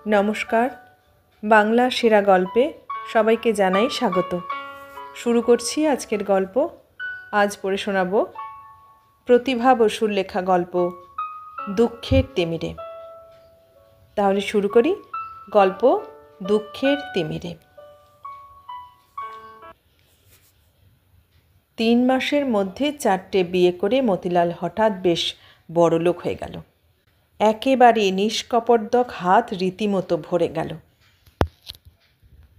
নমস্কার, বাংলা সেরা গল্পে সবাইকে জানাই স্বাগত। শুরু করছি আজকের গল্প। আজ পড়ে শোনাব প্রতিভা বসুর লেখা গল্প দুঃখের তিমিরে। তাহলে শুরু করি গল্প দুঃখের তিমিরে। 3 মাসের মধ্যে 4টে বিয়ে করে মতিলাল হঠাৎ বেশ বড়লোক হয়ে গেল। একেবারে নিষ্কপটদক হাত রীতিমতো ভরে গেল।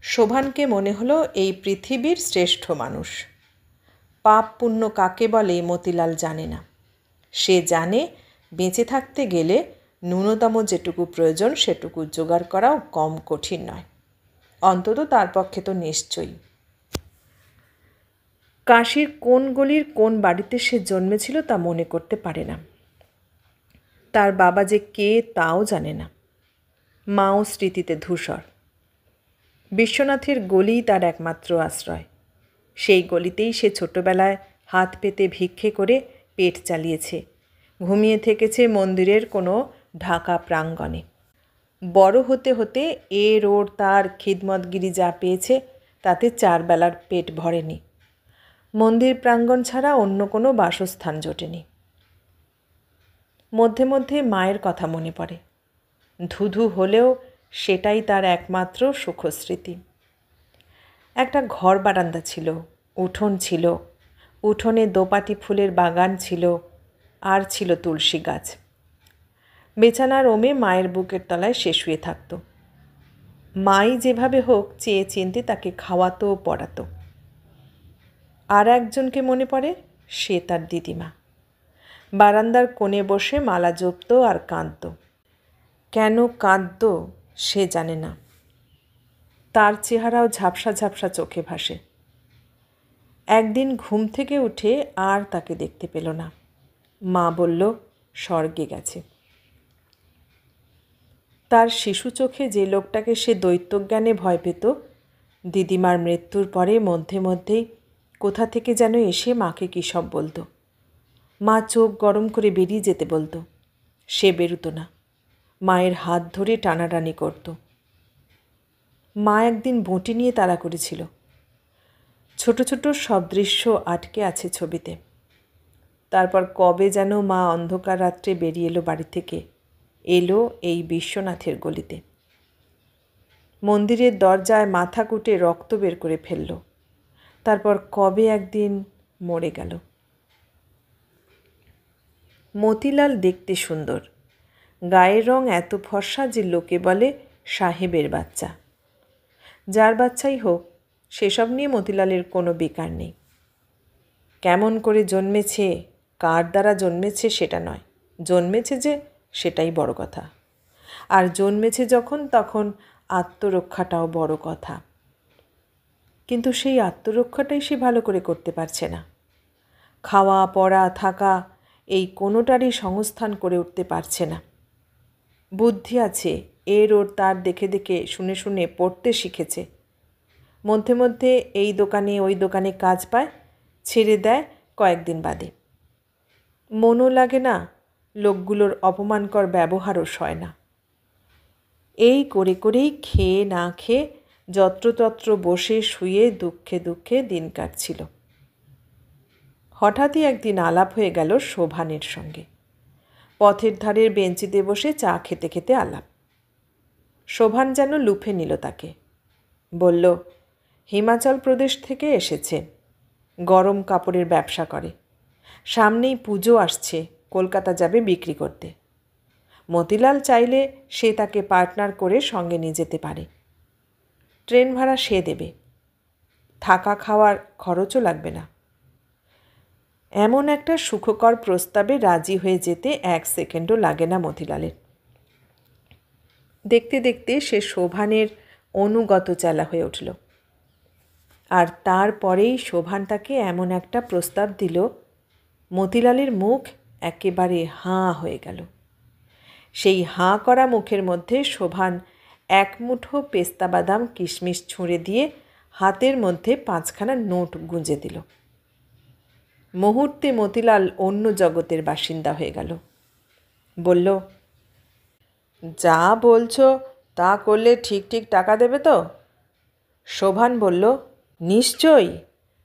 শোভানকে মনে হলো এই পৃথিবীর শ্রেষ্ঠ মানুষ। পাপ পুণ্য কাকে বলে মতিলাল জানে না। সে জানে বেঁচে থাকতে গেলে ন্যূনতম যেটুকু প্রয়োজন সেটুকু জোগাড় করাও কম কঠিন নয়, অন্তত তার পক্ষে তো নিশ্চয়ই। কাশীর কোন গলির কোন বাড়িতে সে জন্মেছিল তা মনে করতে পারে না। তার বাবা যে কে তাও জানে না। মাও স্মৃতিতে ধূসর। বিশ্বনাথের গলিই তার একমাত্র আশ্রয়। সেই গলিতেই সে ছোটবেলায় হাত পেতে ভিক্ষে করে পেট চালিয়েছে, ঘুমিয়ে থেকেছে মন্দিরের কোনো ঢাকা প্রাঙ্গণে। বড় হতে হতে এর ওর তার খিদমতগিরি যা পেয়েছে তাতে 4 বেলার পেট ভরেনি। মন্দির প্রাঙ্গণ ছাড়া অন্য কোনো বাসস্থান জোটেনি। মধ্যে মধ্যে মায়ের কথা মনে পড়ে। ধুধু হলেও সেটাই তার একমাত্র সুখস্মৃতি। একটা ঘর বারান্দা ছিল, উঠোন ছিল, উঠোনে দোপাটি ফুলের বাগান ছিল, আর ছিল তুলসী গাছ। বেচানার ওমে মায়ের বুকের তলায় সে শুয়ে থাকত। মাই যেভাবে হোক চেয়ে চিনতে তাকে খাওয়াতো পড়াতো। আর একজনকে মনে পড়ে, সে তার দিদিমা। বারান্দার কোণে বসে মালা জপত আর কাঁদত। কেন কাঁদত সে জানে না। তার চেহারাও ঝাপসা ঝাপসা চোখে ভাসে। একদিন ঘুম থেকে উঠে আর তাকে দেখতে পেল না। মা বলল স্বর্গে গেছে। তার শিশু চোখে যে লোকটাকে সে দৈত্যজ্ঞানে ভয় পেত, দিদিমার মৃত্যুর পরে মধ্যে মধ্যেই কোথা থেকে যেন এসে মাকে কী সব বলতো। মা চোখ গরম করে বেরিয়ে যেতে বলতো। সে বেরুতো না, মায়ের হাত ধরে টানাটানি করত। মা একদিন বঁটি নিয়ে তাড়া করেছিল। ছোট ছোট সব দৃশ্য আটকে আছে ছবিতে। তারপর কবে যেন মা অন্ধকার রাত্রে বেরিয়ে এলো বাড়ি থেকে, এলো এই বিশ্বনাথের গলিতে। মন্দিরের দরজায় মাথা কুটে রক্ত বের করে ফেলল। তারপর কবে একদিন মরে গেল। মতিলাল দেখতে সুন্দর, গায়ের রং এত ফর্সা যে লোকে বলে সাহেবের বাচ্চা। যার বাচ্চাই হোক, সেসব নিয়ে মতিলালের কোনো বেকার নেই। কেমন করে জন্মেছে, কার দ্বারা জন্মেছে সেটা নয়, জন্মেছে যে সেটাই বড় কথা। আর জন্মেছে যখন, তখন আত্মরক্ষাটাও বড় কথা। কিন্তু সেই আত্মরক্ষাটাই সে ভালো করে করতে পারছে না। খাওয়া পড়া থাকা এই কোনোটারই সংস্থান করে উঠতে পারছে না। বুদ্ধি আছে, এর ওর তার দেখে দেখে শুনে শুনে পড়তে শিখেছে। মধ্যে মধ্যে এই দোকানে ওই দোকানে কাজ পায়, ছেড়ে দেয় কয়েকদিন বাদে। মনও লাগে না, লোকগুলোর অপমানকর ব্যবহারও সয় না। এই করে করেই খেয়ে না খেয়ে যত্রতত্র বসে শুয়ে দুঃখে দুঃখে দিন কাটছিল। হঠাৎই একদিন আলাপ হয়ে গেল শোভানের সঙ্গে। পথের ধারের বেঞ্চিতে বসে চা খেতে খেতে আলাপ। শোভান যেন লুফে নিল তাকে। বলল, হিমাচল প্রদেশ থেকে এসেছে, গরম কাপড়ের ব্যবসা করে। সামনেই পুজো আসছে, কলকাতা যাবে বিক্রি করতে। মতিলাল চাইলে সে তাকে পার্টনার করে সঙ্গে নিয়ে যেতে পারে। ট্রেন ভাড়া সে দেবে, থাকা খাওয়ার খরচও লাগবে না। এমন একটা সুখকর প্রস্তাবে রাজি হয়ে যেতে 1 সেকেন্ডও লাগে না মতিলালের। দেখতে দেখতে সে শোভানের অনুগত চেলা হয়ে উঠল। আর তারপরেই শোভান তাকে এমন একটা প্রস্তাব দিল, মতিলালের মুখ একেবারে হাঁ হয়ে গেল। সেই হাঁ করা মুখের মধ্যে শোভান 1 মুঠো পেস্তা বাদাম কিশমিশ ছুঁড়ে দিয়ে হাতের মধ্যে 5খানা নোট গুঁজে দিল। মুহূর্তে মতিলাল অন্য জগতের বাসিন্দা হয়ে গেল। বলল, যা বলছো তা করলে ঠিক ঠিক টাকা দেবে তো? শোভান বলল, নিশ্চয়ই,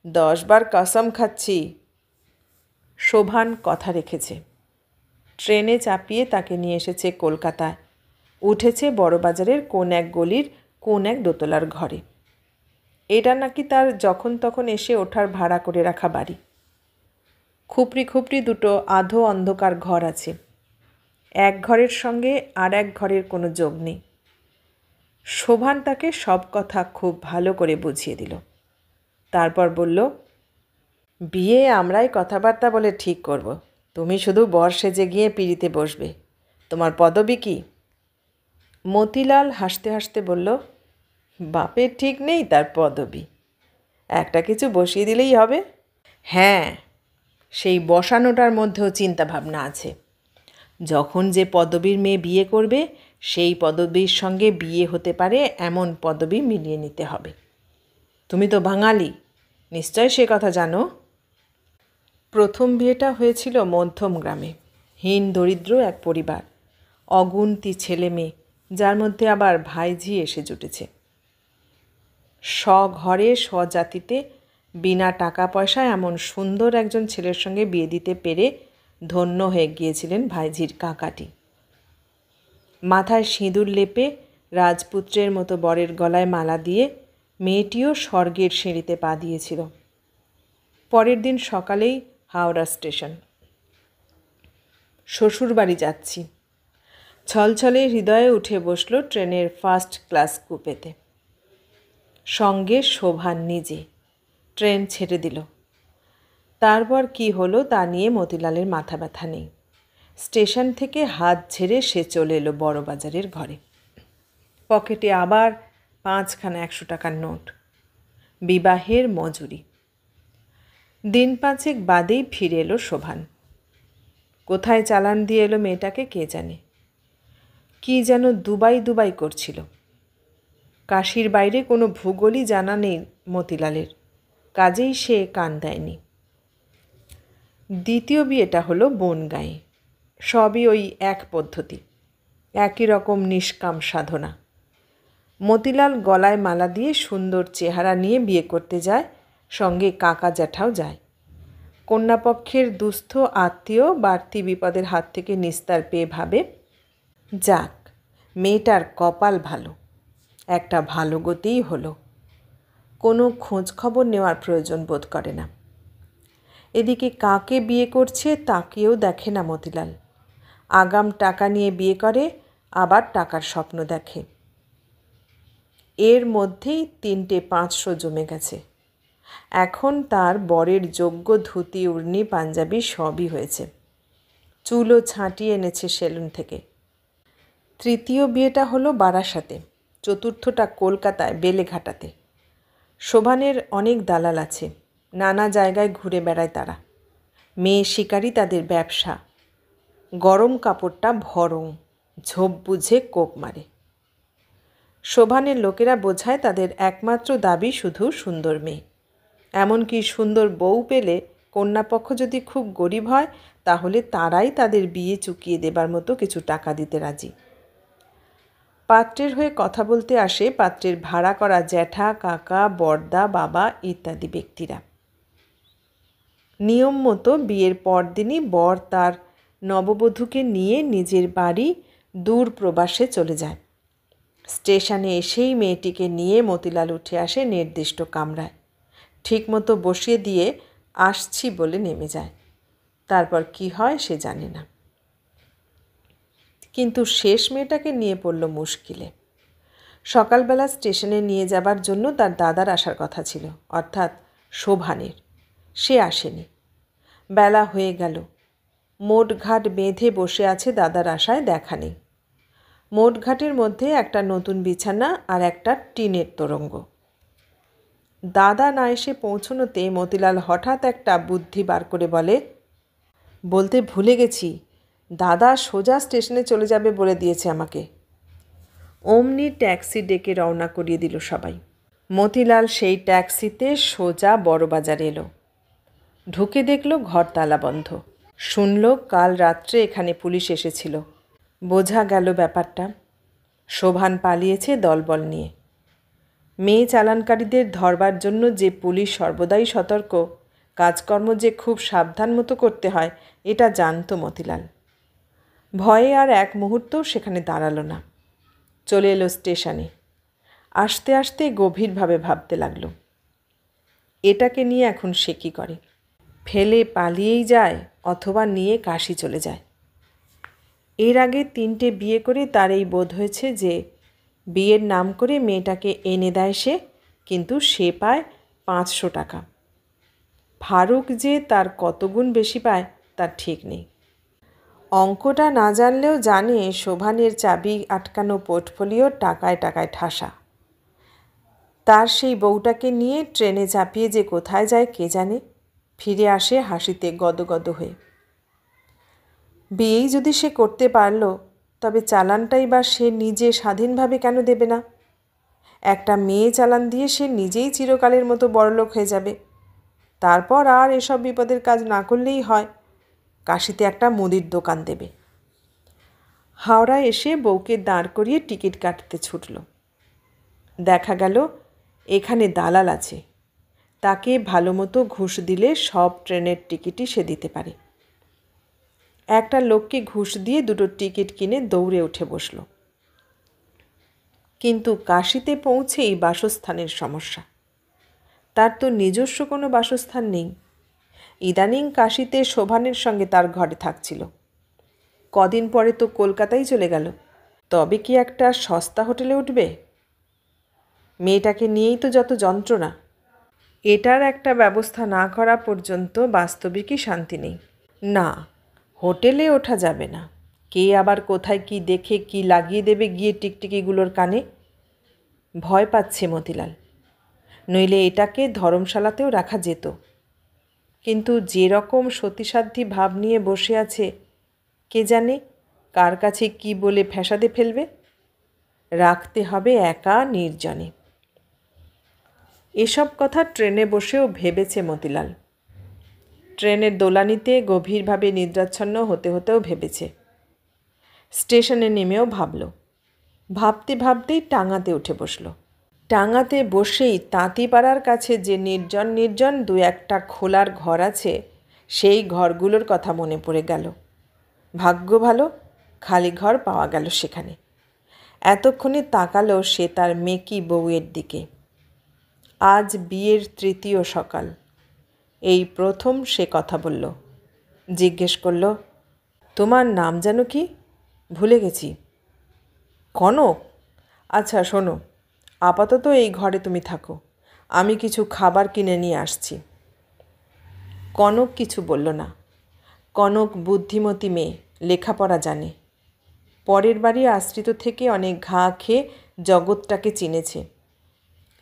10 বার কসম খাচ্ছি। শোভান কথা রেখেছে। ট্রেনে চাপিয়ে তাকে নিয়ে এসেছে কলকাতায়, উঠেছে বড়বাজারের কোন এক গলির কোন এক দোতলার ঘরে। এটা নাকি তার যখন তখন এসে ওঠার ভাড়া করে রাখা বাড়ি। খুপড়ি খুপড়ি দুটো আধো অন্ধকার ঘর আছে। এক ঘরের সঙ্গে আর এক ঘরের কোনো যোগ নেই। শোভান তাকে সব কথা খুব ভালো করে বুঝিয়ে দিল। তারপর বলল, বিয়ে আমরাই কথাবার্তা বলে ঠিক করব। তুমি শুধু বর সেজে গিয়ে পিঁড়িতে বসবে। তোমার পদবি কি? মতিলাল হাসতে হাসতে বলল, বাপের ঠিক নেই তার পদবি, একটা কিছু বসিয়ে দিলেই হবে। হ্যাঁ, সেই বসানোটার মধ্যেও চিন্তাভাবনা আছে। যখন যে পদবীর মেয়ে বিয়ে করবে সেই পদবীর সঙ্গে বিয়ে হতে পারে এমন পদবী মিলিয়ে নিতে হবে। তুমি তো বাঙালি, নিশ্চয় সে কথা জানো। প্রথম বিয়েটা হয়েছিল মধ্যম গ্রামে, হীন দরিদ্র এক পরিবার, অগুন্তি ছেলে মেয়ে, যার মধ্যে আবার ভাইঝি এসে জুটেছে। স্বঘরে স্বজাতিতে বিনা টাকা পয়সায় এমন সুন্দর একজন ছেলের সঙ্গে বিয়ে দিতে পেরে ধন্য হয়ে গিয়েছিলেন ভাইঝির কাকাটি। মাথায় সিঁদুর লেপে রাজপুত্রের মতো বরের গলায় মালা দিয়ে মেয়েটিও স্বর্গের সিঁড়িতে পা দিয়েছিল। পরের দিন সকালেই হাওড়া স্টেশন। শ্বশুরবাড়ি যাচ্ছি। ছলছলে হৃদয়ে উঠে বসল ট্রেনের ফার্স্ট ক্লাস কুপেতে। সঙ্গে শোভান নিজে। ট্রেন ছেড়ে দিল। তারপর কি হলো তা নিয়ে মতিলালের মাথা ব্যথা নেই। স্টেশন থেকে হাত ঝেড়ে সে চলে এলো বড়বাজারের ঘরে। পকেটে আবার 5খানা 100 টাকার নোট। বিবাহের মজুরি। দিন 5 বাদেই ফিরে এলো শোভান। কোথায় চালান দিয়ে এলো মেয়েটাকে কে জানে। কি যেন দুবাই দুবাই করছিল। কাশির বাইরে কোনো ভূগোলই জানা নেই মতিলালের, কাজেই সে কান দেয়নি। দ্বিতীয় বিয়েটা হলো বনগাঁয়ে। সবই ওই এক পদ্ধতি, একই রকম নিষ্কাম সাধনা। মতিলাল গলায় মালা দিয়ে সুন্দর চেহারা নিয়ে বিয়ে করতে যায়, সঙ্গে কাকা জ্যাঠাও যায়। কন্যাপক্ষের দুস্থ আত্মীয় বাড়তি বিপদের হাত থেকে নিস্তার পেয়ে ভাবে, যাক, মেয়েটার কপাল ভালো, একটা ভালো গতিই হলো। কোনো খোঁজ খবর নেওয়ার প্রয়োজন বোধ করে না। এদিকে কাকে বিয়ে করছে তাকেও দেখে না মতিলাল। আগাম টাকা নিয়ে বিয়ে করে, আবার টাকার স্বপ্ন দেখে। এর মধ্যেই 3টে 500 জমে গেছে। এখন তার বরের যোগ্য ধুতি উড়নি পাঞ্জাবি সবই হয়েছে। চুলও ছাঁটিয়ে এনেছে সেলুন থেকে। তৃতীয় বিয়েটা হলো বারাসাতে, চতুর্থটা কলকাতায় বেলেঘাটাতে। শোভানের অনেক দালাল আছে, নানা জায়গায় ঘুরে বেড়ায় তারা। মেয়ে শিকারী তাদের ব্যবসা। গরম কাপড়টা ভরং, ঝোপ বুঝে কোপ মারে। শোভানের লোকেরা বোঝায় তাদের একমাত্র দাবি শুধু সুন্দর মেয়ে। এমনকি সুন্দর বউ পেলে কন্যাপক্ষ যদি খুব গরিব হয় তাহলে তারাই তাদের বিয়ে চুকিয়ে দেবার মতো কিছু টাকা দিতে রাজি। পাত্রের হয়ে কথা বলতে আসে পাত্রের ভাড়া করা জ্যাঠা, কাকা, বড়দা, বাবা ইত্যাদি ব্যক্তিরা। নিয়ম মতো বিয়ের পরদিনই বর তার নববধূকে নিয়ে নিজের বাড়ি দূর প্রবাসে চলে যায়। স্টেশনে এসেই মেয়েটিকে নিয়ে মতিলাল উঠে আসে নির্দিষ্ট কামরায়, ঠিকমতো বসিয়ে দিয়ে আসছি বলে নেমে যায়। তারপর কি হয় সে জানে না। কিন্তু শেষ মেয়েটাকে নিয়ে পড়ল মুশকিলে। সকালবেলা স্টেশনে নিয়ে যাবার জন্য তার দাদার আসার কথা ছিল, অর্থাৎ শোভানের। সে আসেনি। বেলা হয়ে গেল। মোটঘাট বেঁধে বসে আছে দাদার আশায়, দেখা নেই। মোটঘাটের মধ্যে একটা নতুন বিছানা আর একটা টিনের তোরঙ্গ। দাদা না এসে পৌঁছনোতে মতিলাল হঠাৎ একটা বুদ্ধি বার করে বলতে ভুলে গেছি, দাদা সোজা স্টেশনে চলে যাবে বলে দিয়েছে আমাকে। অমনি ট্যাক্সি ডেকে রওনা করিয়ে দিল সবাই। মতিলাল সেই ট্যাক্সিতে সোজা বড়বাজার এলো। ঢুকে দেখল ঘর তালা বন্ধ। শুনল কাল রাত্রে এখানে পুলিশ এসেছিল। বোঝা গেল ব্যাপারটা। শোভান পালিয়েছে দলবল নিয়ে। মেয়ে চালানকারীদের ধরবার জন্য যে পুলিশ সর্বদাই সতর্ক, কাজকর্ম যে খুব সাবধান মতো করতে হয় এটা জানত মতিলাল। ভয়ে আর এক মুহূর্তও সেখানে দাঁড়ালো না। চলে এলো স্টেশনে। আস্তে আস্তে গভীরভাবে ভাবতে লাগলো, এটাকে নিয়ে এখন সে কী করে। ফেলে পালিয়েই যায় অথবা নিয়ে কাশি চলে যায়। এর আগে 3টে বিয়ে করে তার এই বোধ হয়েছে যে বিয়ের নাম করে মেয়েটাকে এনে দেয় সে, কিন্তু সে পায় 500 টাকা। ফারুক যে তার কত গুণ বেশি পায় তার ঠিক নেই। অঙ্কটা না জানলেও জানে শোভানের চাবি আটকানো পোর্টফোলিও টাকায় টাকায় ঠাসা। তার সেই বউটাকে নিয়ে ট্রেনে চাপিয়ে যে কোথায় যায় কে জানে, ফিরে আসে হাসিতে গদগদ হয়ে। বিয়েই যদি সে করতে পারল, তবে চালানটাই বা সে নিজে স্বাধীনভাবে কেন দেবে না? একটা মেয়ে চালান দিয়ে সে নিজেই চিরকালের মতো বড়লোক হয়ে যাবে। তারপর আর এসব বিপদের কাজ না করলেই হয়, কাশিতে একটা মুদির দোকান দেবে। হাওড়া এসে বউকে দাঁড় করিয়ে টিকিট কাটতে ছুটল। দেখা গেল এখানে দালাল আছে, তাকে ভালো মতো ঘুষ দিলে সব ট্রেনের টিকিটই সে দিতে পারে। একটা লোককে ঘুষ দিয়ে 2টো টিকিট কিনে দৌড়ে উঠে বসল। কিন্তু কাশিতে পৌঁছেই বাসস্থানের সমস্যা। তার তো নিজস্ব কোনো বাসস্থান নেই। ইদানিং কাশিতে শোভানের সঙ্গে তার ঘরে থাকছিল। কদিন পরে তো কলকাতায় চলে গেল। তবে কি একটা সস্তা হোটেলে উঠবে? মেয়েটাকে নিয়েই তো যত যন্ত্রণা। এটার একটা ব্যবস্থা না করা পর্যন্ত বাস্তবিকই শান্তি নেই। না, হোটেলে ওঠা যাবে না। কে আবার কোথায় কি দেখে কি লাগিয়ে দেবে গিয়ে টিকটিকিগুলোর কানে। ভয় পাচ্ছে মতিলাল। নইলে এটাকে ধর্মশালাতেও রাখা যেত। কিন্তু যে রকম সতীসাধ্যী ভাব নিয়ে বসে আছে, কে জানে কার কাছে কি বলে ফ্যাসাদে ফেলবে। রাখতে হবে একা নির্জনে। এসব কথা ট্রেনে বসেও ভেবেছে মতিলাল। ট্রেনের দোলানিতে গভীরভাবে নিদ্রাচ্ছন্ন হতে হতেও ভেবেছে। স্টেশনে নেমেও ভাবল। ভাবতে ভাবতেই টাঙাতে উঠে বসল। টাঙাতে বসেই তাঁতিপাড়ার কাছে যে নির্জন নির্জন 2-1টা খোলার ঘর আছে, সেই ঘরগুলোর কথা মনে পড়ে গেল। ভাগ্য ভালো, খালি ঘর পাওয়া গেল সেখানে। এতক্ষণে তাকালো সে তার মেকি বউয়ের দিকে। আজ বিয়ের 3য় সকাল। এই প্রথম সে কথা বলল। জিজ্ঞেস করল, তোমার নাম যেন কি? ভুলে গেছি। কনক? আচ্ছা শোনো, আপাতত এই ঘরে তুমি থাকো, আমি কিছু খাবার কিনে নিয়ে আসছি। কনক কিছু বলল না। কনক বুদ্ধিমতী মেয়ে, লেখাপড়া জানে। পরের বাড়ি আশ্রিত থেকে অনেক ঘা খেয়ে জগৎটাকে চিনেছে।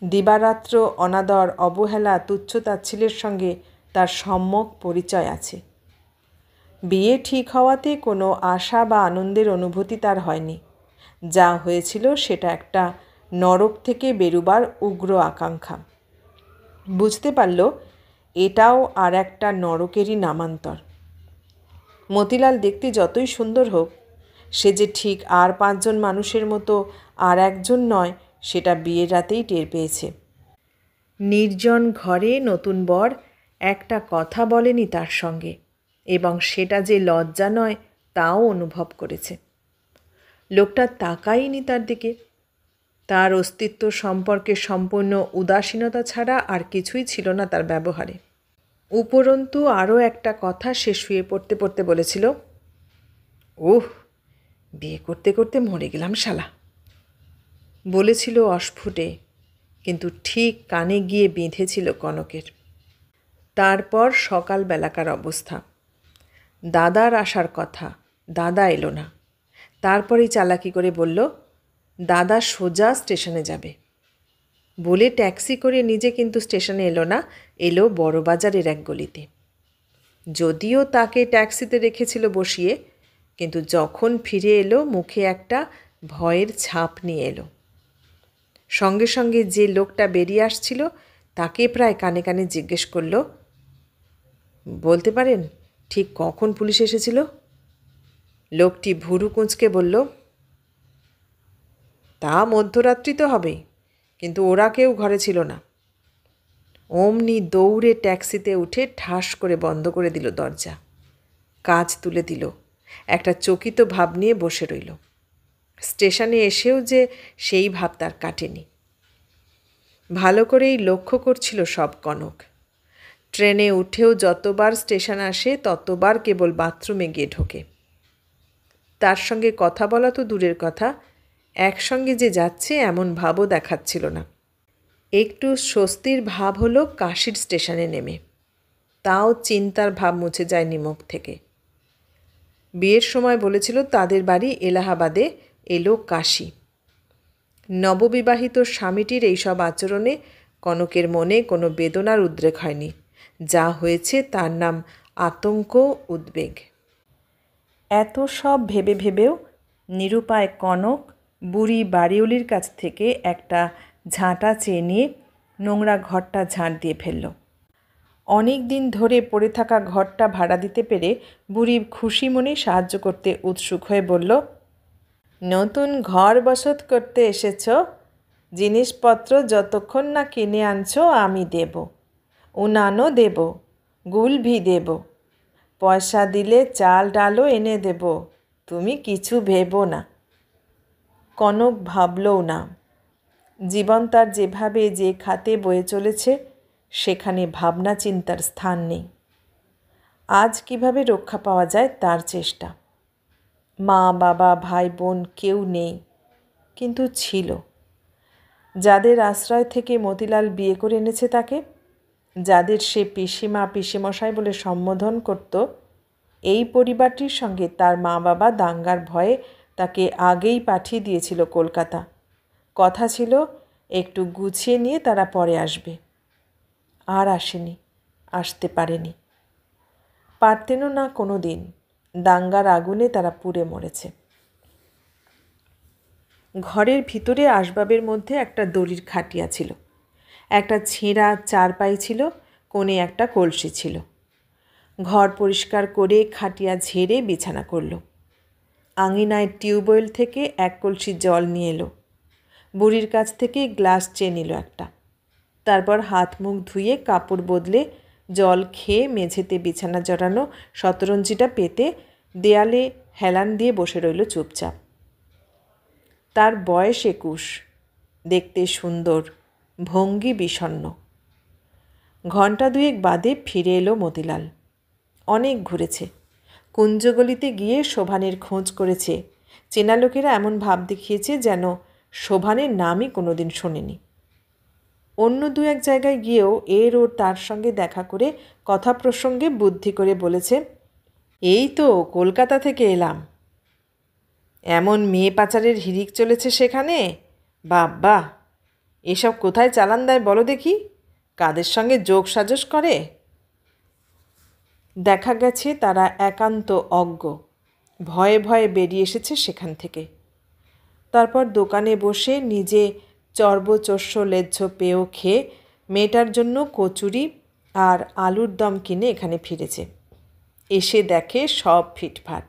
দিবারাত্র অনাদর, অবহেলা, তুচ্ছতাচ্ছিল্যের সঙ্গে তার সম্যক পরিচয় আছে। বিয়ে ঠিক হওয়াতে কোনো আশা বা আনন্দের অনুভূতি তার হয়নি। যা হয়েছিল সেটা একটা নরক থেকে বেরুবার উগ্র আকাঙ্ক্ষা। বুঝতে পারল এটাও আর একটা নরকেরই নামান্তর। মতিলাল দেখতে যতই সুন্দর হোক, সে যে ঠিক আর 5 জন মানুষের মতো আর একজন নয়, সেটা বিয়ের রাতেই টের পেয়েছে। নির্জন ঘরে নতুন বর একটা কথা বলেনি তার সঙ্গে, এবং সেটা যে লজ্জা নয় তাও অনুভব করেছে। লোকটা তাকায়নি তার দিকে। তার অস্তিত্ব সম্পর্কে সম্পূর্ণ উদাসীনতা ছাড়া আর কিছুই ছিল না তার ব্যবহারে। উপরন্তু আরও একটা কথা সে শুয়ে পড়তে পড়তে বলেছিল, বিয়ে করতে করতে মরে গেলাম শালা। বলেছিল অস্ফুটে, কিন্তু ঠিক কানে গিয়ে বিঁধেছিল কনকের। তারপর সকালবেলাকার অবস্থা। দাদার আসার কথা, দাদা এলো না। তারপরেই চালাকি করে বলল দাদা সোজা স্টেশনে যাবে। বলে ট্যাক্সি করে নিজে কিন্তু স্টেশনে এলো না, এলো বড়বাজারের এক গলিতে। যদিও তাকে ট্যাক্সিতে রেখেছিল বসিয়ে, কিন্তু যখন ফিরে এলো মুখে একটা ভয়ের ছাপ নিয়ে এলো। সঙ্গে সঙ্গে যে লোকটা বেরিয়ে আসছিল তাকে প্রায় কানে কানে জিজ্ঞেস করল, বলতে পারেন ঠিক কখন পুলিশ এসেছিল? লোকটি ভুরু কুঁচকে বলল, তা মধ্যরাত্রি তো হবেই, কিন্তু ওরা কেউ ঘরে ছিল না। অমনি দৌড়ে ট্যাক্সিতে উঠে ঠাস করে বন্ধ করে দিল দরজা, কাজ তুলে দিল, একটা চকিত ভাব নিয়ে বসে রইল। স্টেশনে এসেও যে সেই ভাব তার কাটেনি। ভালো করেই লক্ষ্য করছিল সব কনক। ট্রেনে উঠেও যতবার স্টেশন আসে ততবার কেবল বাথরুমে গিয়ে ঢোকে। তার সঙ্গে কথা বলা তো দূরের কথা, একসঙ্গে যে যাচ্ছে এমন ভাবও দেখাচ্ছিল না। একটু স্বস্তির ভাব হলো কাশীর স্টেশনে নেমে, তাও চিন্তার ভাব মুছে যায়নি মুখ থেকে। বিয়ের সময় বলেছিল তাদের বাড়ি এলাহাবাদে, এলো কাশী। নববিবাহিত স্বামীটির এইসব আচরণে কনকের মনে কোনো বেদনার উদ্রেক হয়নি। যা হয়েছে তার নাম আতঙ্ক, উদ্বেগ। এত সব ভেবে ভেবেও নিরুপায় কনক বুড়ি বাড়িওয়ালির কাছ থেকে একটা ঝাঁটা চেয়ে নিয়ে নোংরা ঘরটা ঝাঁট দিয়ে ফেলল। অনেক দিন ধরে পড়ে থাকা ঘরটা ভাড়া দিতে পেরে বুড়ি খুশি মনে সাহায্য করতে উৎসুক হয়ে বলল, নতুন ঘর বসত করতে এসেছ, জিনিসপত্র যতক্ষণ না কিনে আনছো আমি দেব, উনানও দেব, গুল ভি দেব, পয়সা দিলে চাল ডালও এনে দেব, তুমি কিছু ভেবো না। কনক ভাবলও না। জীবন তার যেভাবে যে খাতে বয়ে চলেছে সেখানে ভাবনা চিন্তার স্থান নেই। আজ কিভাবে রক্ষা পাওয়া যায় তার চেষ্টা। মা বাবা ভাই বোন কেউ নেই, কিন্তু ছিল। যাদের আশ্রয় থেকে মতিলাল বিয়ে করে এনেছে তাকে, যাদের সে পিসিমা পিসিমশাই বলে সম্বোধন করত, এই পরিবারটির সঙ্গে তার মা বাবা দাঙ্গার ভয়ে তাকে আগেই পাঠিয়ে দিয়েছিল কলকাতা। কথা ছিল একটু গুছিয়ে নিয়ে তারা পরে আসবে। আর আসেনি, আসতে পারেনি, পারতেনও না কোনো দিন। দাঙ্গার আগুনে তারা পুড়ে মরেছে। ঘরের ভিতরে আসবাবের মধ্যে একটা দড়ির খাটিয়া ছিল, একটা ছেঁড়া চারপাই ছিল, কোণে একটা কলসি ছিল। ঘর পরিষ্কার করে খাটিয়া ঝেড়ে বিছানা করল। আঙিনায় টিউবওয়েল থেকে এক কলসি জল নিয়ে এলো। বুড়ির কাছ থেকে গ্লাস চেয়ে নিল একটা। তারপর হাত মুখ ধুয়ে কাপড় বদলে জল খেয়ে মেঝেতে বিছানা জড়ানো শতরঞ্জিটা পেতে দেয়ালে হেলান দিয়ে বসে রইল চুপচাপ। তার বয়স 21, দেখতে সুন্দর, ভঙ্গি বিষণ্ণ। ঘণ্টা দুয়েক বাদে ফিরে এলো মতিলাল। অনেক ঘুরেছে, কুঞ্জগলিতে গিয়ে শোভানের খোঁজ করেছে। চেনা লোকেরা এমন ভাব দেখিয়েছে যেন শোভানের নামই কোনোদিন শোনেনি। অন্য দু এক জায়গায় গিয়েও এর ওর তার সঙ্গে দেখা করে কথা প্রসঙ্গে বুদ্ধি করে বলেছে, এই তো কলকাতা থেকে এলাম। এমন মেয়ে পাচারের হিড়িক চলেছে সেখানে, বাবা! এসব কোথায় চালান দেয় বলো দেখি, কাদের সঙ্গে যোগ সাজস করে। দেখা গেছে তারা একান্ত অজ্ঞ, ভয়ে ভয়ে বেরিয়ে এসেছে সেখান থেকে। তারপর দোকানে বসে নিজে চর্বচস্য লেজ্জ পেয়েও খেয়ে মেয়েটার জন্য কচুরি আর আলুর দম কিনে এখানে ফিরেছে। এসে দেখে সব ফিটফাট,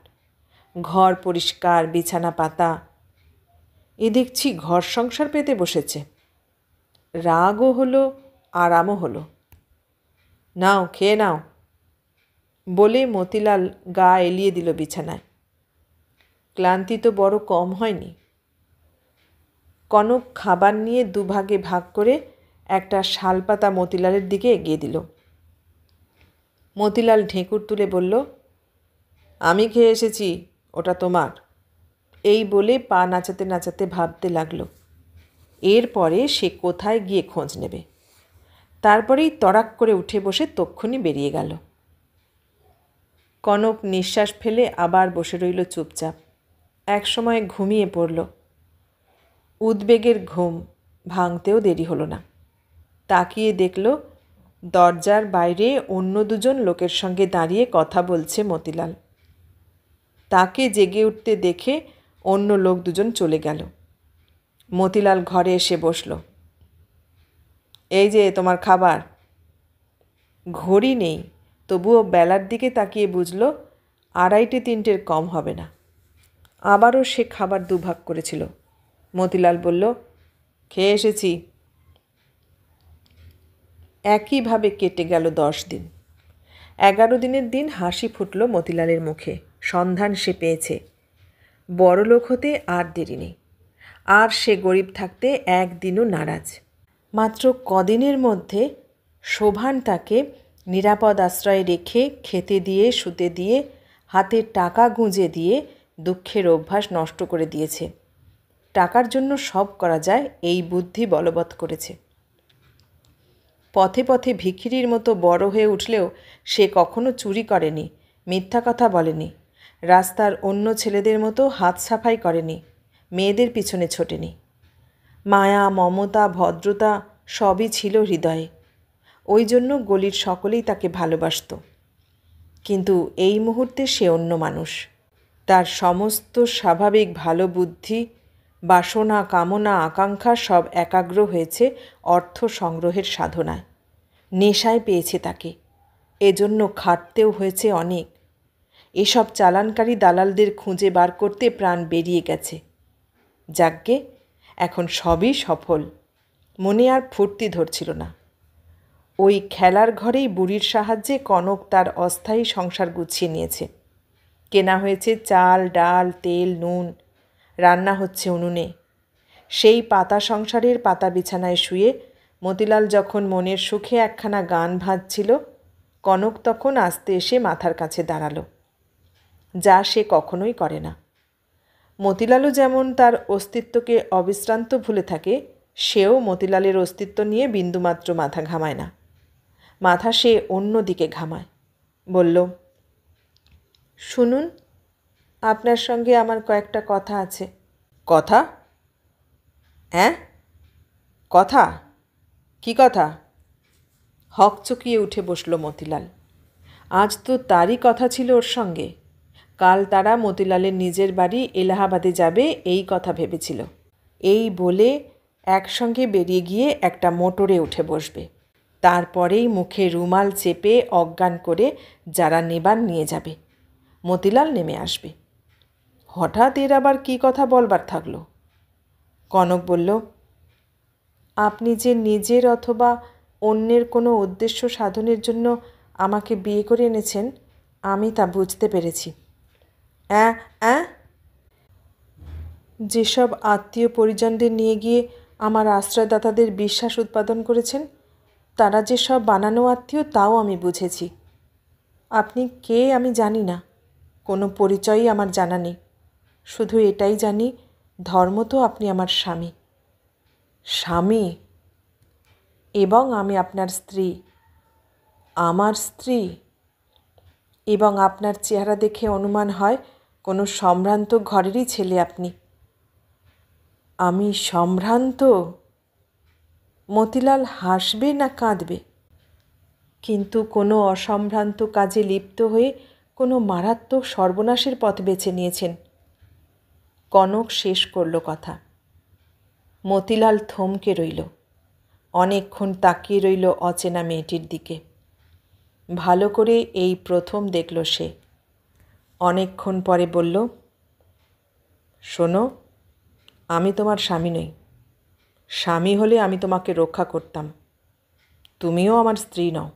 ঘর পরিষ্কার, বিছানা পাতা। এ দেখছি ঘর সংসার পেতে বসেছে। রাগও হলো, আরামও হলো। নাও খেয়ে নাও বলে মতিলাল গা এলিয়ে দিল বিছানায়। ক্লান্তি তো বড় কম হয়নি। কনক খাবার নিয়ে দুভাগে ভাগ করে একটা শালপাতা মতিলালের দিকে এগিয়ে দিল। মতিলাল ঢেঁকুর তুলে বলল, আমি খেয়ে এসেছি, ওটা তোমার। এই বলে পা নাচাতে নাচাতে ভাবতে লাগলো এরপরে সে কোথায় গিয়ে খোঁজ নেবে। তারপরেই তড়াক করে উঠে বসে তক্ষুনি বেরিয়ে গেল। কনক নিঃশ্বাস ফেলে আবার বসে রইল চুপচাপ। একসময় ঘুমিয়ে পড়ল। উদ্বেগের ঘুম ভাঙতেও দেরি হলো না। তাকিয়ে দেখল দরজার বাইরে অন্য দুজন লোকের সঙ্গে দাঁড়িয়ে কথা বলছে মতিলাল। তাকে জেগে উঠতে দেখে অন্য লোক দুজন চলে গেল। মতিলাল ঘরে এসে বসল। এই যে তোমার খাবার। ঘড়ি নেই, তবুও বেলার দিকে তাকিয়ে বুঝল 2:30-3টের কম হবে না। আবারও সে খাবার দুভাগ করেছিল। মতিলাল বলল, খেয়ে এসেছি। একইভাবে কেটে গেল 10 দিন। 11 দিনের দিন হাসি ফুটল মতিলালের মুখে। সন্ধান সে পেয়েছে। বড়লোক হতে আর দেরি নেই। আর সে গরিব থাকতে একদিনও নারাজ। মাত্র কদিনের মধ্যে শোভান তাকে নিরাপদ আশ্রয়ে রেখে খেতে দিয়ে শুতে দিয়ে হাতে টাকা গুঁজে দিয়ে দুঃখের অভ্যাস নষ্ট করে দিয়েছে। টাকার জন্য সব করা যায় এই বুদ্ধি বলবৎ করেছে। পথে পথে ভিখিরির মতো বড় হয়ে উঠলেও সে কখনো চুরি করেনি, মিথ্যা কথা বলেনি, রাস্তার অন্য ছেলেদের মতো হাত সাফাই করেনি, মেয়েদের পিছনে ছোটেনি। মায়া, মমতা, ভদ্রতা সবই ছিল হৃদয়ে। ওই জন্য গলির সকলেই তাকে ভালোবাসত। কিন্তু এই মুহূর্তে সে অন্য মানুষ। তার সমস্ত স্বাভাবিক ভালো বুদ্ধি, বাসনা, কামনা, আকাঙ্ক্ষা সব একাগ্র হয়েছে অর্থ সংগ্রহের সাধনায়। নেশায় পেয়েছে তাকে। এজন্য খাটতেও হয়েছে অনেক। এসব চালানকারী দালালদের খুঁজে বার করতে প্রাণ বেরিয়ে গেছে। যাগ্গে, এখন সবই সফল। মনে আর ফুর্তি ধরছিল না। ওই খেলার ঘরেই বুড়ির সাহায্যে কনক তার অস্থায়ী সংসার গুছিয়ে নিয়েছে। কেনা হয়েছে চাল, ডাল, তেল, নুন। রান্না হচ্ছে উনুনে। সেই পাতা সংসারের পাতা বিছানায় শুয়ে মতিলাল যখন মনের সুখে একখানা গান ভাজছিল, কনক তখন আস্তে এসে মাথার কাছে দাঁড়ালো, যা সে কখনোই করে না। মতিলালও যেমন তার অস্তিত্বকে অবিশ্রান্ত ভুলে থাকে, সেও মতিলালের অস্তিত্ব নিয়ে বিন্দুমাত্র মাথা ঘামায় না। মাথা সে অন্য দিকে ঘামায়। বলল, শুনুন, আপনার সঙ্গে আমার কয়েকটা কথা আছে। কথা? হ্যাঁ, কথা? কি কথা? হকচকিয়ে উঠে বসল মতিলাল। আজ তো তারই কথা ছিল ওর সঙ্গে। কাল তারা মতিলালের নিজের বাড়ি এলাহাবাদে যাবে এই কথা ভেবেছিল। এই বলে একসঙ্গে বেরিয়ে গিয়ে একটা মোটরে উঠে বসবে। তারপরেই মুখে রুমাল চেপে অজ্ঞান করে যারা নেবার নিয়ে যাবে। মতিলাল নেমে আসবে। হঠাৎ এর আবার কী কথা বলবার থাকলো? কনক বলল, আপনি যে নিজের অথবা অন্যের কোনো উদ্দেশ্য সাধনের জন্য আমাকে বিয়ে করে এনেছেন, আমি তা বুঝতে পেরেছি। যেসব আত্মীয় পরিজনদের নিয়ে গিয়ে আমার আশ্রয়দাতাদের বিশ্বাস উৎপাদন করেছেন, তারা যে সব বানানো আত্মীয় তাও আমি বুঝেছি। আপনি কে আমি জানি না, কোনো পরিচয়ই আমার জানা নেই। শুধু এটাই জানি, ধর্ম তো আপনি আমার স্বামী। স্বামী? এবং আমি আপনার স্ত্রী। আমার স্ত্রী? এবং আপনার চেহারা দেখে অনুমান হয় কোনো সম্ভ্রান্ত ঘরেরই ছেলে আপনি। আমি সম্ভ্রান্ত? মতিলাল হাসবে না কাঁদবে? কিন্তু কোনো অসম্ভ্রান্ত কাজে লিপ্ত হয়ে কোনো মারাত্মক সর্বনাশের পথ বেছে নিয়েছেন। কনক শেষ করল কথা। মতিলাল থমকে রইল। অনেকক্ষণ তাকিয়ে রইল অচেনা মেয়েটির দিকে। ভালো করে এই প্রথম দেখল সে। অনেকক্ষণ পরে বলল, শোনো, আমি তোমার স্বামী নই। স্বামী হলে আমি তোমাকে রক্ষা করতাম। তুমিও আমার স্ত্রী নও।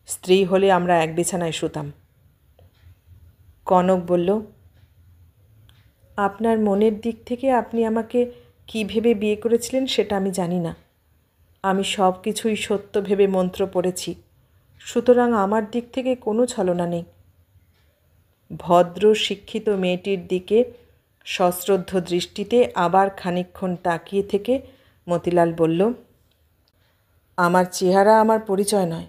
স্ত্রী হলে আমরা এক বিছানায় শুতাম। কনক বলল, আপনার মনের দিক থেকে আপনি আমাকে কী ভেবে বিয়ে করেছিলেন সেটা আমি জানি না। আমি সব কিছুই সত্য ভেবে মন্ত্র পড়েছি, সুতরাং আমার দিক থেকে কোনো ছলনা নেই। ভদ্র শিক্ষিত মেয়েটির দিকে সশ্রদ্ধ দৃষ্টিতে আবার খানিকক্ষণ তাকিয়ে থেকে মতিলাল বলল, আমার চেহারা আমার পরিচয় নয়।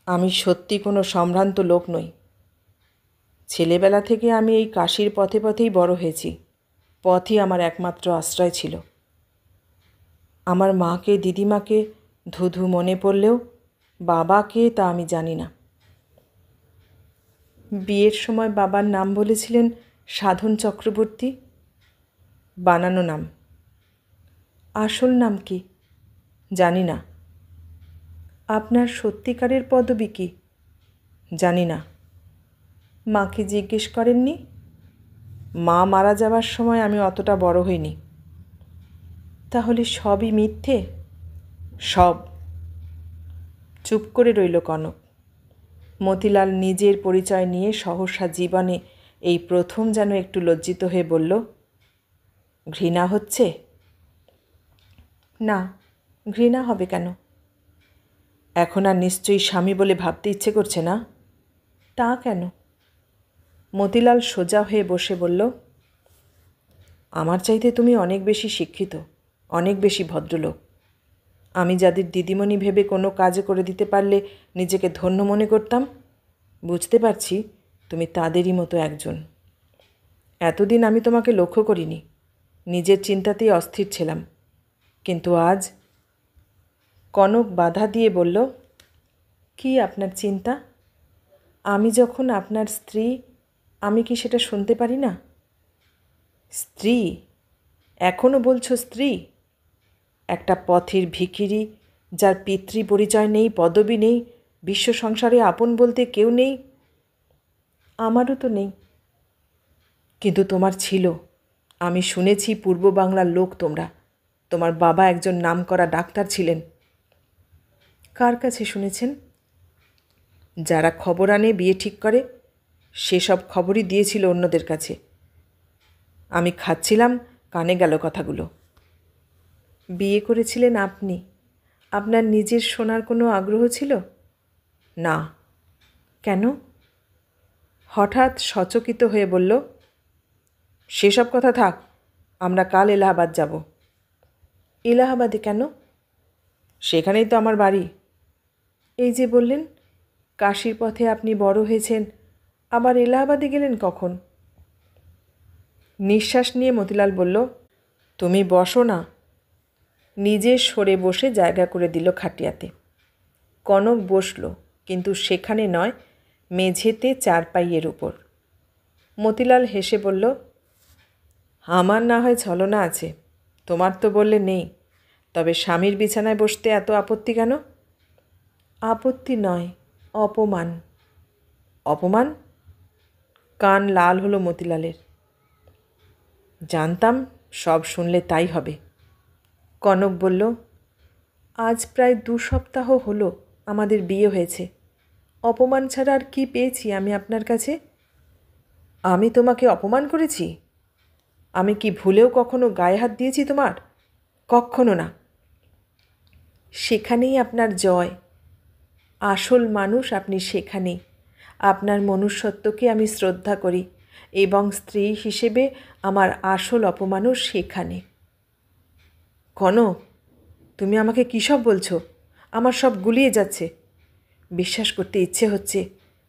আমি সত্যি কোনো সম্ভ্রান্ত লোক নই। ছেলেবেলা থেকে আমি এই কাশির পথে পথেই বড় হয়েছি। পথই আমার একমাত্র আশ্রয় ছিল। আমার মাকে, দিদিমাকে ধুধু মনে পড়লেও বাবাকে তা আমি জানি না। বিয়ের সময় বাবার নাম বলেছিলেন সাধন চক্রবর্তী। বানানো নাম। আসল নাম কি জানি না। আপনার সত্যিকারের পদবী কি জানি না। মাকে জিজ্ঞেস করেননি? মা মারা যাবার সময় আমি অতটা বড় হইনি। তাহলে সবই মিথ্যে? সব। চুপ করে রইল কনক। মতিলাল নিজের পরিচয় নিয়ে সহসা জীবনে এই প্রথম যেন একটু লজ্জিত হয়ে বলল, ঘৃণা হচ্ছে? না, ঘৃণা হবে কেন? এখন আর নিশ্চয়ই স্বামী বলে ভাবতে ইচ্ছে করছে না? তা কেন? মতিলাল সোজা হয়ে বসে বলল, আমার চাইতে তুমি অনেক বেশি শিক্ষিত, অনেক বেশি ভদ্রলোক। আমি যাদের দিদিমণি ভেবে কোনো কাজ করে দিতে পারলে নিজেকে ধন্য মনে করতাম, বুঝতে পারছি তুমি তাদেরই মতো একজন। এতদিন আমি তোমাকে লক্ষ্য করিনি, নিজের চিন্তাতেই অস্থির ছিলাম, কিন্তু আজ। কনক বাধা দিয়ে বলল, কি আপনার চিন্তা? আমি যখন আপনার স্ত্রী, আমি কি সেটা শুনতে পারি না? স্ত্রী? এখনও বলছো স্ত্রী? একটা পথের ভিখিরি, যার পিতৃ পরিচয় নেই, পদবি নেই, বিশ্ব সংসারে আপন বলতে কেউ নেই। আমারও তো নেই, কিন্তু তোমার ছিল। আমি শুনেছি পূর্ব বাংলার লোক তোমরা। তোমার বাবা একজন নামকরা ডাক্তার ছিলেন। কার কাছে শুনেছেন? যারা খবর আনে, বিয়ে ঠিক করে, সেসব খবরই দিয়েছিল অন্যদের কাছে। আমি খাচ্ছিলাম, কানে গেল কথাগুলো। বিয়ে করেছিলেন আপনি? আপনার নিজের শোনার কোনো আগ্রহ ছিল না? কেন? হঠাৎ সচকিত হয়ে বলল, সেসব কথা থাক, আমরা কাল এলাহাবাদ যাব। এলাহাবাদে কেন? সেখানেই তো আমার বাড়ি। এই যে বললেন কাশীর পথে আপনি বড় হয়েছেন, আবার এলাহাবাদে গেলেন কখন? নিঃশ্বাস নিয়ে মতিলাল বলল, তুমি বসো না। নিজে সরে বসে জায়গা করে দিল খাটিয়াতে। কনক বসল, কিন্তু সেখানে নয়, মেঝেতে চারপাইয়ের উপর। মতিলাল হেসে বলল, আমার না হয় ছলনা আছে, তোমার তো বললে নেই, তবে স্বামীর বিছানায় বসতে এত আপত্তি কেন? আপত্তি নয়, অপমান। অপমান? কান লাল হলো মতিলালের। জানতাম সব শুনলে তাই হবে। কনক বলল, আজ প্রায় 2 সপ্তাহ হলো আমাদের বিয়ে হয়েছে। অপমান ছাড়া আর কী পেয়েছি আমি আপনার কাছে? আমি তোমাকে অপমান করেছি? আমি কি ভুলেও কখনো গায়ে হাত দিয়েছি তোমার? কখনো না। সেখানেই আপনার জয়। আসল মানুষ আপনি সেখানেই। আপনার মনুষ্যত্বকে আমি শ্রদ্ধা করি, এবং স্ত্রী হিসেবে আমার আসল অপমানও সেখানে। কনক, তুমি আমাকে কী সব বলছো? আমার সব গুলিয়ে যাচ্ছে। বিশ্বাস করতে ইচ্ছে হচ্ছে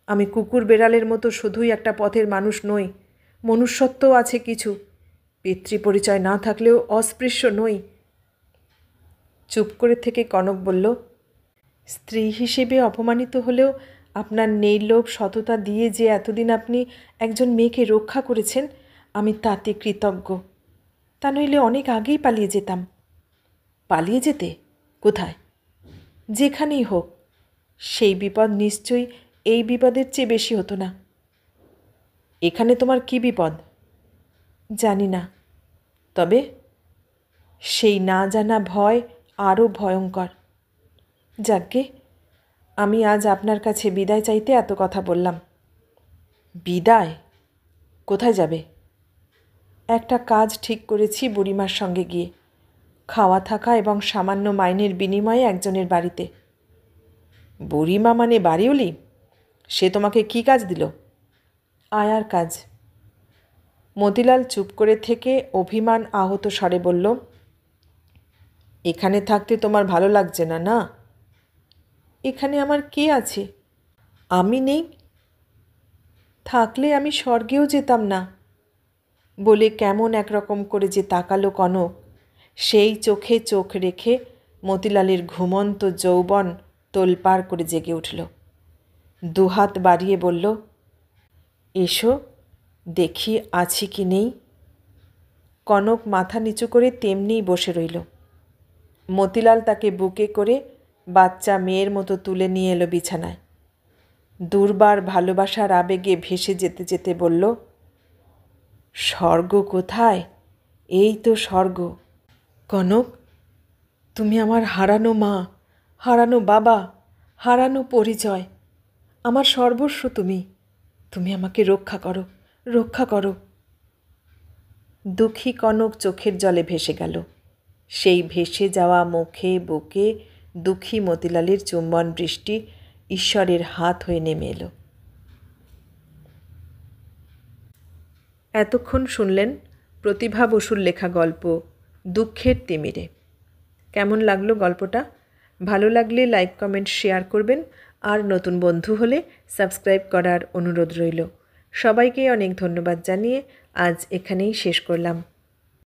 আমি কুকুর বেড়ালের মতো শুধুই একটা পথের মানুষ নই, মনুষ্যত্বও আছে কিছু। পিতৃপরিচয় না থাকলেও অস্পৃশ্য নই। চুপ করে থেকে কনক বলল, স্ত্রী হিসেবে অপমানিত হলেও আপনার নির্লোভ সততা দিয়ে যে এতদিন আপনি একজন মেয়েকে রক্ষা করেছেন, আমি তাতে কৃতজ্ঞ। তা নইলে অনেক আগেই পালিয়ে যেতাম। পালিয়ে যেতে? কোথায়? যেখানেই হোক। সেই বিপদ নিশ্চয়ই এই বিপদের চেয়ে বেশি হতো না। এখানে তোমার কি বিপদ? জানি না, তবে সেই না জানা ভয় আরও ভয়ঙ্কর। যাজ্ঞে, আমি আজ আপনার কাছে বিদায় চাইতে এত কথা বললাম। বিদায়? কোথায় যাবে? একটা কাজ ঠিক করেছি বুড়িমার সঙ্গে গিয়ে, খাওয়া থাকা এবং সামান্য মাইনের বিনিময়ে একজনের বাড়িতে। বুড়িমা মানে বাড়িওলি? সে তোমাকে কি কাজ দিল? আয়ার কাজ। মতিলাল চুপ করে থেকে অভিমান আহত স্বরে বলল, এখানে থাকতে তোমার ভালো লাগছে না? না। এখানে আমার কে আছে? আমি নেই? থাকলে আমি স্বর্গেও যেতাম না। বলে কেমন একরকম করে যে তাকালো কনক, সেই চোখে চোখ রেখে মতিলালের ঘুমন্ত যৌবন তোলপাড় করে জেগে উঠল। দুহাত বাড়িয়ে বলল, এসো, দেখি আছি কি নেই। কনক মাথা নিচু করে তেমনিই বসে রইল। মতিলাল তাকে বুকে করে বাচ্চা মেয়ের মতো তুলে নিয়ে এলো বিছানায়। দুর্বার ভালোবাসার আবেগে ভেসে যেতে যেতে বলল, স্বর্গ কোথায়? এই তো স্বর্গ। কনক, তুমি আমার হারানো মা, হারানো বাবা, হারানো পরিচয়, আমার সর্বস্ব তুমি। তুমি আমাকে রক্ষা করো, রক্ষা করো। দুঃখী কনক চোখের জলে ভেসে গেল। সেই ভেসে যাওয়া মুখে বুকে দুঃখী মতিলালের চুম্বন বৃষ্টি ঈশ্বরের হাত হয়ে নেমে এলো। এতক্ষণ শুনলেন প্রতিভা বসুর লেখা গল্প দুঃখের তিমিরে। কেমন লাগলো গল্পটা? ভালো লাগলে লাইক, কমেন্ট, শেয়ার করবেন। আর নতুন বন্ধু হলে সাবস্ক্রাইব করার অনুরোধ রইল। সবাইকে অনেক ধন্যবাদ জানিয়ে আজ এখানেই শেষ করলাম।